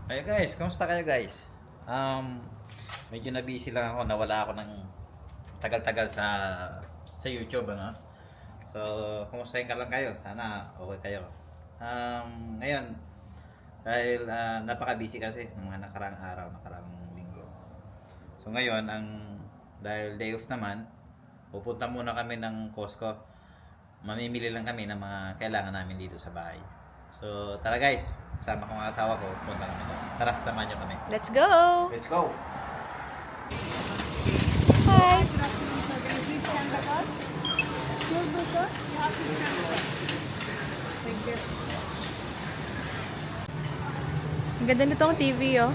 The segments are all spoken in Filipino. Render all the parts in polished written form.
Kayo guys, kamusta kayo guys? Medyo na busy lang ako, nawala ako ng tagal-tagal sa YouTube, ano? So, kumustahin ka lang kayo? Sana okay kayo. Ngayon, dahil napaka-busy kasi ng mga nakarang araw, nakarang linggo. So ngayon, dahil day off naman, pupunta muna kami ng Costco. Mamimili lang kami ng mga kailangan namin dito sa bahay. So, tara guys, kasama ko ang asawa ko, punta kami doon. Tara, samahan nyo kami. Let's go! Let's go! Hi! Ang ganda nitong TV, oh.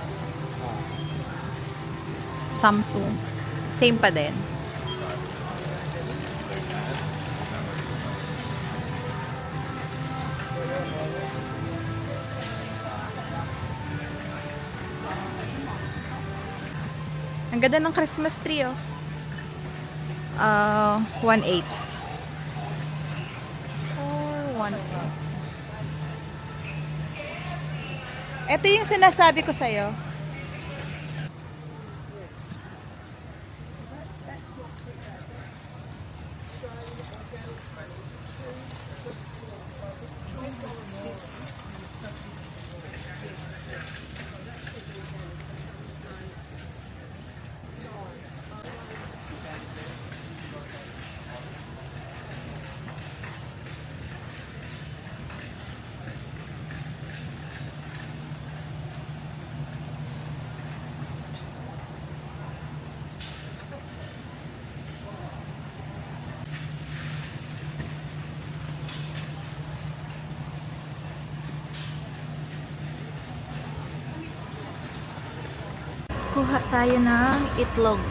Samsung. Same pa din. Ang ganda ng Christmas tree, oh. 1.8. Or 1.8. Ito yung sinasabi ko sa'yo. Kuha tayo ng itlog.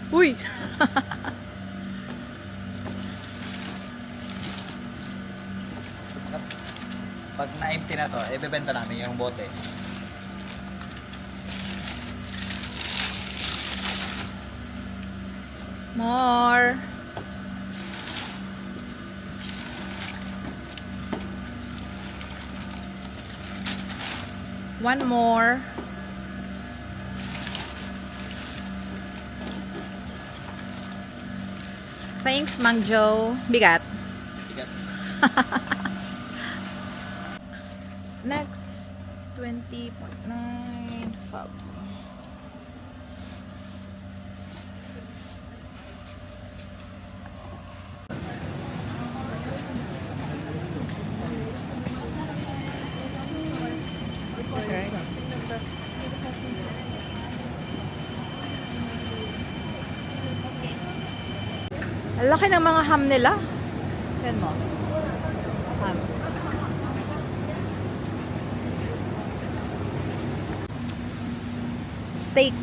Uy! Pag na-empty na to, ibebenta namin yung bote. More. One more. Thanks, Mang Joe. Bigat. Bigat. Next, 20.9 fab. Sorry. Ang laki ng mga ham nila. Yan mo. Ham. Steak.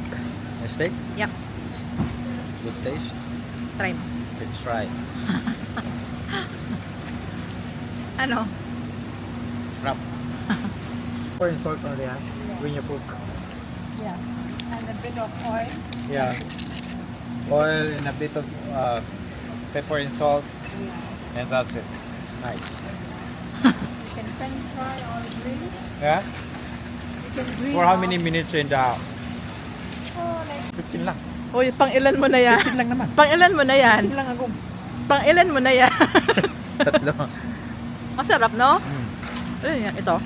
Steak? Yep. Good taste? Try mo. Let's try. Ano? Wrap. Pour in salt on there when you cook. Yeah. And a bit of oil. Yeah. Oil and a bit of pepper and salt, and that's it. It's nice. You can french fry or grill. Yeah. You can grill. For how many minutes in the Oh, like 15 lang. Uy, pang ilan mo na yan? 15 lang naman. Pang ilan mo na yan? 15 lang ako. Pang ilan mo na yan? Tatlo. Masarap, no? Mm. Ano yan? Ito?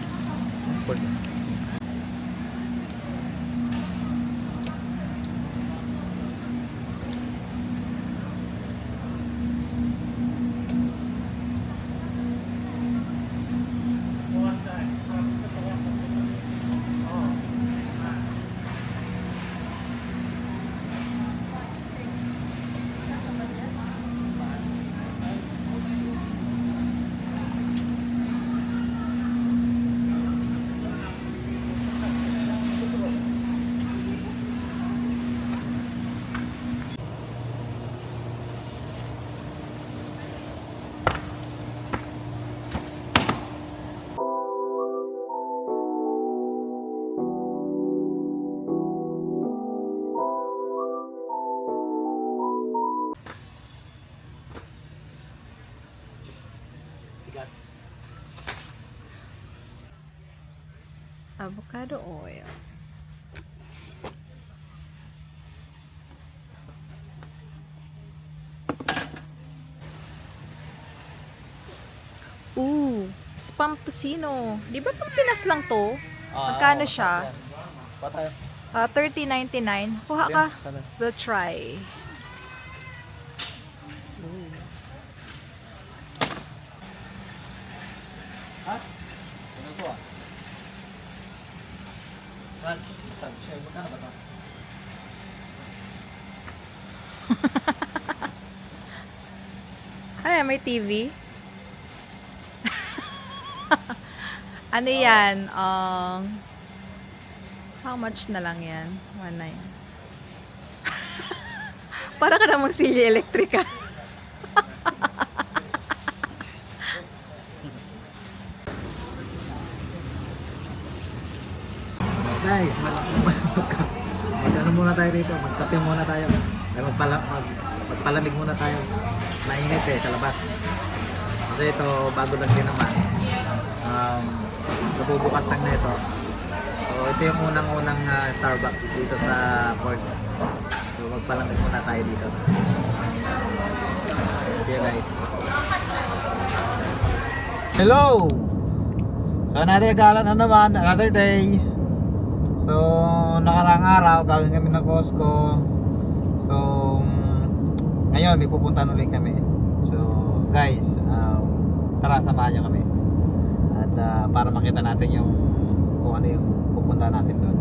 Avocado oil. Spam tocino. Di ba pang Pinas lang to? Magkano siya? Patay. 30.99. Kuha ka. We'll try. Ha? Ano to ah? Brad, sabi siya, magkano ba to? Ano yan? May TV? Ano yan? How much na lang yan? 1.9. Para ka namang silya elektrika. Guys, mag-ano muna tayo dito, magkape muna tayo. Ay, magpalamig muna tayo. Mainit eh sa labas. Kasi ito, bago lang din naman. Nabubukas lang na ito. So, ito yung unang-unang Starbucks dito sa port. So, magpalamig muna tayo dito. Okay guys. Hello! So another gala na naman, another day. So nakaraang araw galing kami ng Costco. So ngayon may pupuntahan ulit kami. So guys, tara samahan nyo kami. At para makita natin yung kung ano yung pupuntahan natin doon.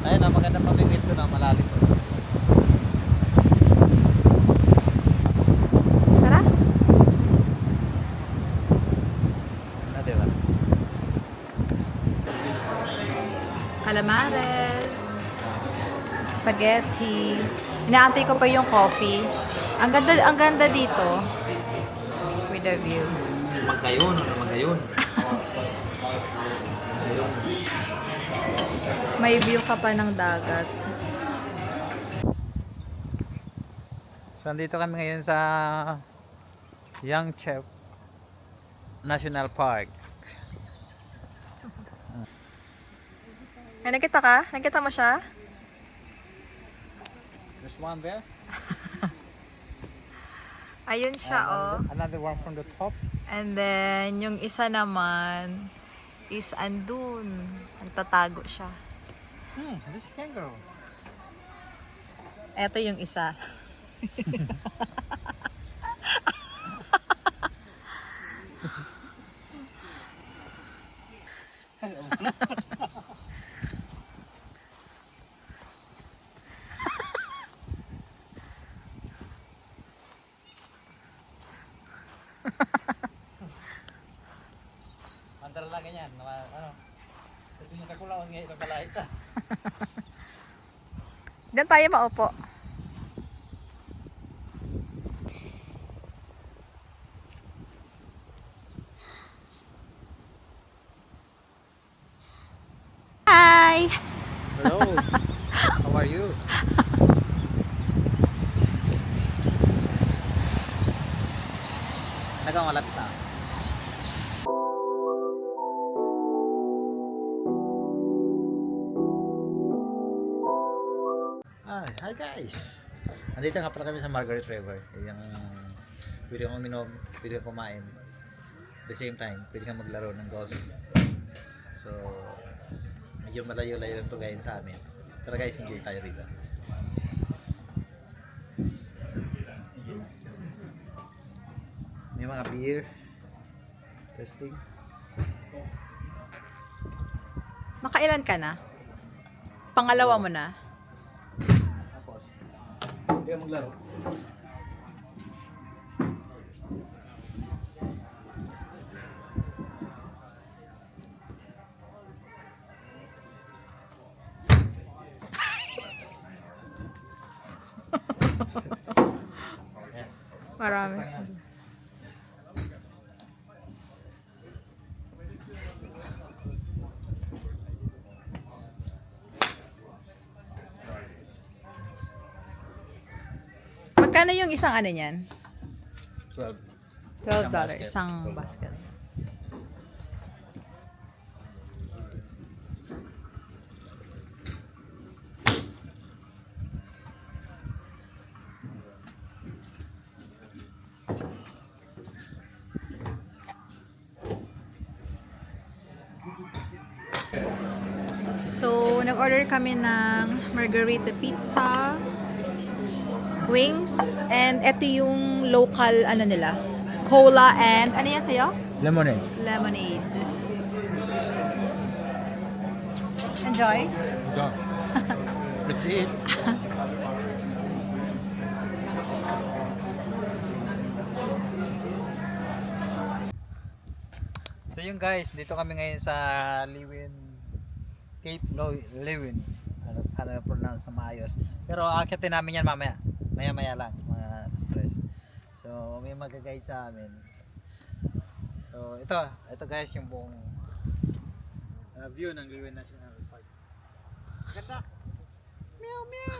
Ayun na, magandang pamingwit ko na malalim to. Tara. Na diba? Calamares. Spaghetti. Inaantay ko pa yung coffee. Ang ganda dito. With the view. Magayon, ano magayon? May view ka pa ng dagat. So andito kami ngayon sa Yangchep National Park. Ay, nakita ka? Nakita mo siya? There's one there. Ayun siya, oh. Another one from the top. And then, yung isa naman is andun. Nagtatago siya. This is kangaroo. Eto yung isa. Antara lang ganyan. Ano? Sabi mo kakulaw ngayon ng balay ito. Diyan tayo maupo. Hi! Hello. How are you? Nagkamalapit na. Hi guys! Andito nga pala kami sa Margaret River. Yung pwede kong uminom, pwede kong kumain. At the same time, pwede kang maglaro ng golf. So, medyo malayo-layo ito guys sa amin. Pero guys, enjoy tayo rito. May mga beer. Testing. Nakailan ka na? Pangalawa mo na? Tapos, hindi ka maglaro. Marami. Magkano yung isang ano niyan? 12. $12. Isang basket. So, nag-order kami ng margarita pizza, wings, and eto yung local, ano nila, cola and, ano yan sa'yo? Lemonade. Lemonade. Enjoy? Go. That's it. So yun guys, dito kami ngayon sa Lewin, Cape Lewin. Ano pronounce na maayos. Pero akitin namin yan mamaya. Maya lang, mga stress. So may mag-guide sa amin. So ito guys yung buong view ng Lewin National Park. Ganda. Meow meow.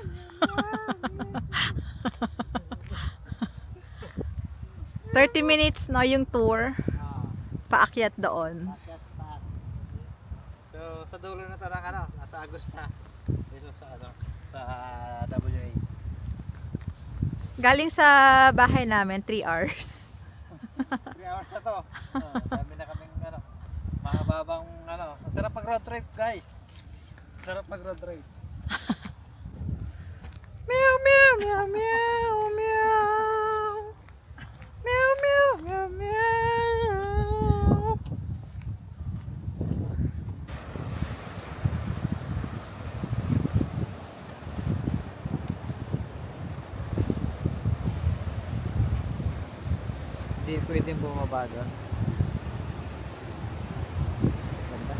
30 minutes na yung tour. Paakyat doon. So sa dulo na to ng ano, nasa Agosta. Dito sa ano, sa WA. Galing sa bahay namin, 3 hours. 3 hours na to. Dami na kaming ano, mahababang ano. Ang sarap pag road trip, guys. Ang sarap pag road trip. Meow meow meow meow meow. Meow meow meow meow. Hindi pwedeng bumaba doon. Ganda.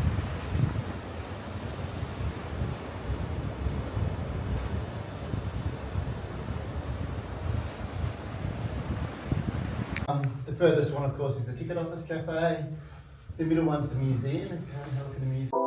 The furthest one, of course, is the ticket office cafe. The middle one's the museum. If you haven't had a look at the museum.